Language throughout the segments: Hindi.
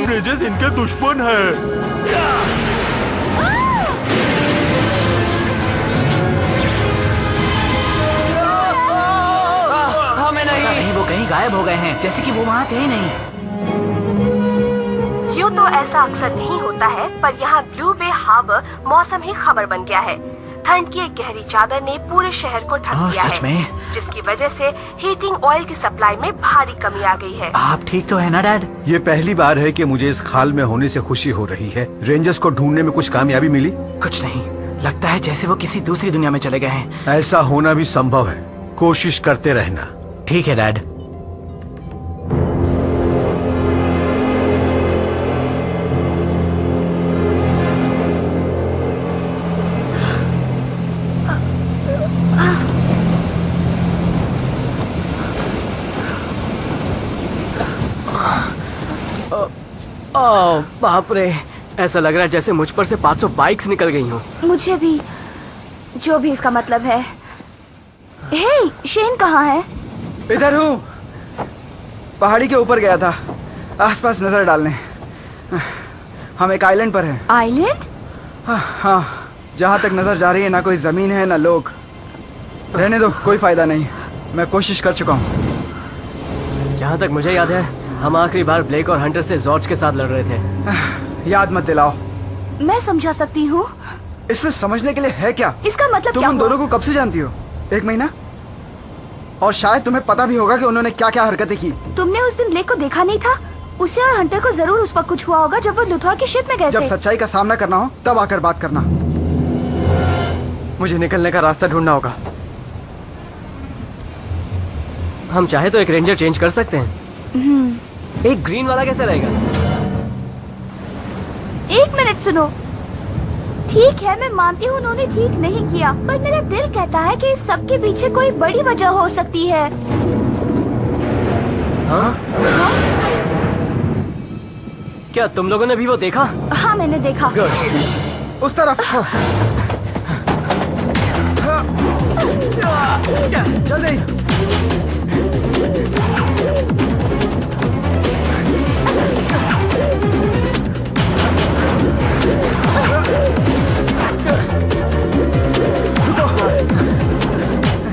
रेंजर्स इनके दुश्मन है। हमें नहीं, वो कहीं गायब हो गए हैं, जैसे कि वो वहाँ थे ही नहीं। यूँ तो ऐसा अक्सर नहीं होता है, पर यहाँ ब्लू बे हार्बर मौसम ही खबर बन गया है। ठंड की एक गहरी चादर ने पूरे शहर को ढक दिया सच में? है, जिसकी वजह से हीटिंग ऑयल की सप्लाई में भारी कमी आ गई है। आप ठीक तो है ना डैड? ये पहली बार है कि मुझे इस खाल में होने से खुशी हो रही है। रेंजर्स को ढूंढने में कुछ कामयाबी मिली? कुछ नहीं, लगता है जैसे वो किसी दूसरी दुनिया में चले गए हैं। ऐसा होना भी संभव है, कोशिश करते रहना। ठीक है डैड। ओह बाप रे, ऐसा लग रहा है जैसे मुझ पर से 500 बाइक्स निकल गई हों। मुझे भी, जो भी इसका मतलब है। हे, शेन कहाँ है? इधर हूँ। पहाड़ी के ऊपर गया था आसपास नजर डालने। हम एक आइलैंड पर हैं। आइलैंड? हाँ, जहाँ तक नजर जा रही है ना कोई जमीन है ना लोग। रहने दो, कोई फायदा नहीं, मैं कोशिश कर चुका हूँ। जहाँ तक मुझे याद है, हम आखिरी बार ब्लेक और हंटर से जॉर्ज के साथ लड़ रहे थे। याद मत दिलाओ। मैं समझा सकती हूँ। इसमें समझने के लिए है क्या? इसका मतलब तुम क्या उन हुआ? दोनों को कब से जानती हो? 1 महीना? और शायद तुम्हें पता भी होगा कि उन्होंने क्या क्या हरकतें की। तुमने उस दिन ब्लेक को देखा नहीं था? उसे और हंटर को जरूर उस वक्त कुछ हुआ होगा जब वो लुथौर की शिप में गए जब थे। सच्चाई का सामना करना हो तब आकर बात करना। मुझे निकलने का रास्ता ढूंढना होगा। हम चाहे तो एक रेंजर चेंज कर सकते हैं। एक ग्रीन वाला कैसे रहेगा? 1 मिनट सुनो। ठीक है, मैं मानती हूँ उन्होंने ठीक नहीं किया, पर मेरा दिल कहता है कि इस सब के पीछे कोई बड़ी वजह हो सकती है। हाँ? क्या तुम लोगों ने भी वो देखा? हाँ, मैंने देखा। उस तरफ। जल्दी।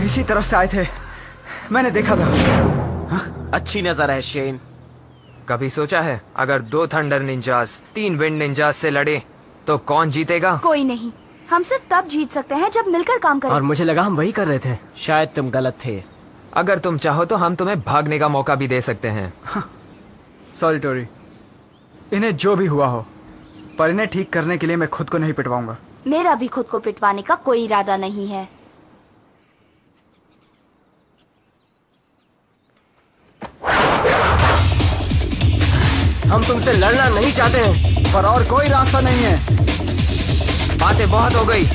इसी तरफ से आए थे, मैंने देखा था। अच्छी नजर है शेन। कभी सोचा है अगर 2 थंडर निंजास 3 विंड निंजास से लड़े तो कौन जीतेगा? कोई नहीं, हम सिर्फ तब जीत सकते हैं जब मिलकर काम करें। और मुझे लगा हम वही कर रहे थे। शायद तुम गलत थे। अगर तुम चाहो तो हम तुम्हें भागने का मौका भी दे सकते हैं। सॉरी टोरी, इन्हें जो भी हुआ हो, पर इन्हें ठीक करने के लिए मैं खुद को नहीं पिटवाऊंगा। मेरा भी खुद को पिटवाने का कोई इरादा नहीं है। हम तुमसे लड़ना नहीं चाहते हैं, पर और कोई रास्ता नहीं है। बातें बहुत हो गई।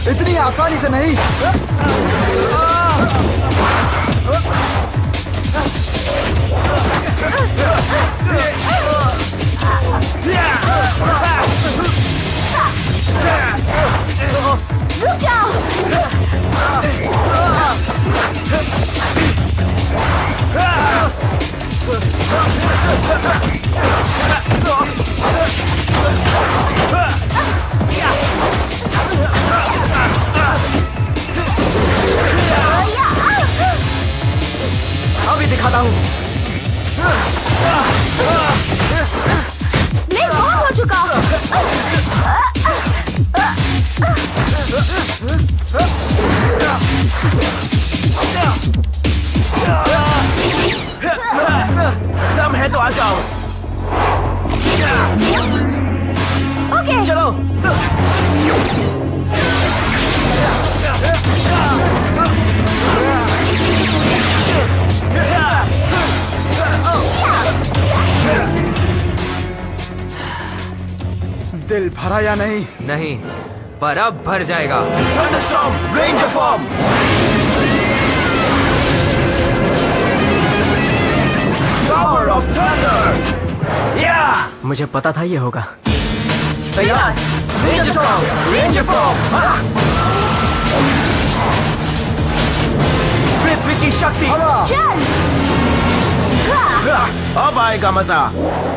इतनी आसानी से नहीं। रुक जाओ। अभी दिखाता हूँ। ब्लेक बहुत हो चुका। दम है तो आ जाओ। ओके, चलो। दिल भरा या नहीं? नहीं, पर अब भर जाएगा। Ranger form. Power of thunder. या मुझे पता था ये होगा। तैयार। Ranger form, ranger form. पृथ्वी की शक्ति। अब आएगा मजा।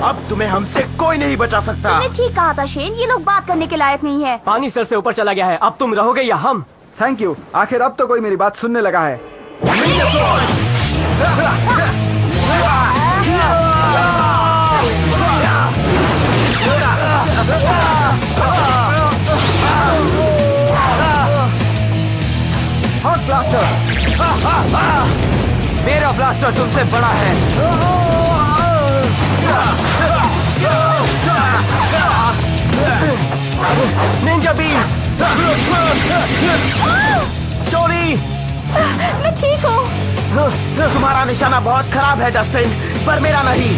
अब तुम्हें हमसे कोई नहीं बचा सकता। तुमने ठीक कहा था शेन, ये लोग बात करने के लायक नहीं है। पानी सर से ऊपर चला गया है, अब तुम रहोगे या हम? थैंक यू, आखिर अब तो कोई मेरी बात सुनने लगा है। Hot blaster. मेरा ब्लास्टर तुमसे बड़ा है। Ninja beams. चोरी। मैं ठीक हूँ। तुम्हारा निशाना बहुत खराब है डस्टिन, पर मेरा नहीं।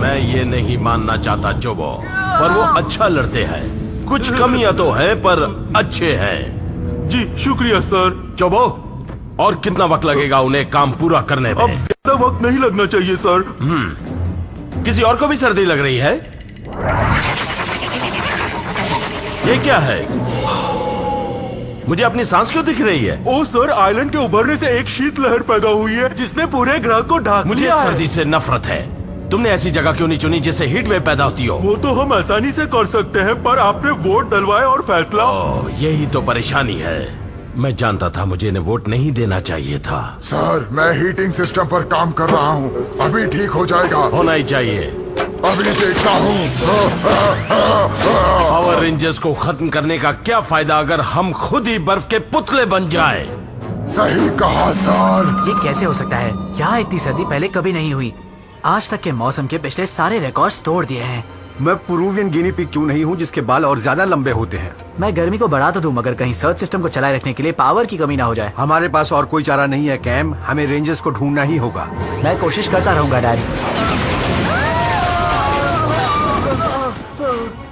मैं ये नहीं मानना चाहता जोबो, पर वो अच्छा लड़ते हैं। कुछ कमियां तो हैं पर अच्छे हैं। जी शुक्रिया सर। जोबो, और कितना वक्त लगेगा उन्हें काम पूरा करने में? अब ज्यादा वक्त नहीं लगना चाहिए सर। किसी और को भी सर्दी लग रही है? ये क्या है? मुझे अपनी सांस क्यों दिख रही है? ओ सर, आइलैंड के उभरने से एक शीत लहर पैदा हुई है जिसने पूरे ग्रह को ढाक मुझे लिया है। सर्दी से नफरत है। तुमने ऐसी जगह क्यों नहीं चुनी जिससे हीट वेव पैदा होती हो? वो तो हम आसानी से कर सकते हैं, पर आपने वोट डलवाए और फैसला। यही तो परेशानी है। मैं जानता था मुझे इन्हें वोट नहीं देना चाहिए था। सर, मैं हीटिंग सिस्टम पर काम कर रहा हूँ, अभी ठीक हो जाएगा। होना ही चाहिए। अभी देखता हूँ। पावर रेंजर्स को खत्म करने का क्या फायदा अगर हम खुद ही बर्फ के पुतले बन जाए? सही कहा सर। ये कैसे हो सकता है? यहाँ इतनी सर्दी पहले कभी नहीं हुई। आज तक के मौसम के पिछले सारे रिकॉर्ड्स तोड़ दिए हैं। मैं पेरुवियन गिनी पिग क्यों नहीं हूँ जिसके बाल और ज्यादा लंबे होते हैं? मैं गर्मी को बढ़ा तो दूं, मगर कहीं सर्च सिस्टम को चलाए रखने के लिए पावर की कमी ना हो जाए। हमारे पास और कोई चारा नहीं है कैम, हमें रेंजर्स को ढूंढना ही होगा। मैं कोशिश करता रहूंगा डैडी।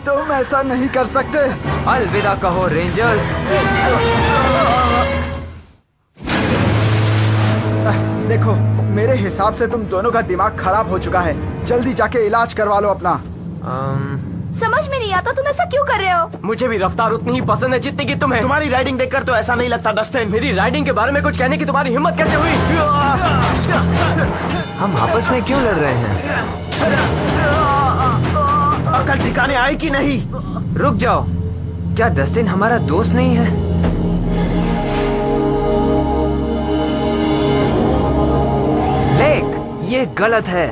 तुम ऐसा नहीं कर सकते। अलविदा कहो रेंजर्स। देखो, मेरे हिसाब से तुम दोनों का दिमाग खराब हो चुका है। जल्दी जाके इलाज करवा लो अपना। समझ में नहीं आता तुम ऐसा क्यों कर रहे हो। मुझे भी रफ्तार उतनी ही पसंद है जितनी की तुम्हें। तुम्हारी राइडिंग देखकर तो ऐसा नहीं लगता डस्टिन। मेरी राइडिंग के बारे में कुछ कहने की तुम्हारी हिम्मत कैसे हुई? हम आपस में क्यों लड़ रहे हैं? अकल ठिकाने आई कि नहीं? रुक जाओ, क्या डस्टिन हमारा दोस्त नहीं है? लेक, ये गलत है।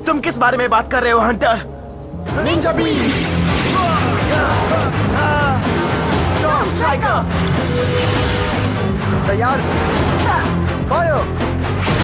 तुम किस बारे में बात कर रहे हो हंटर? Ninja beam. तैयार? फायर।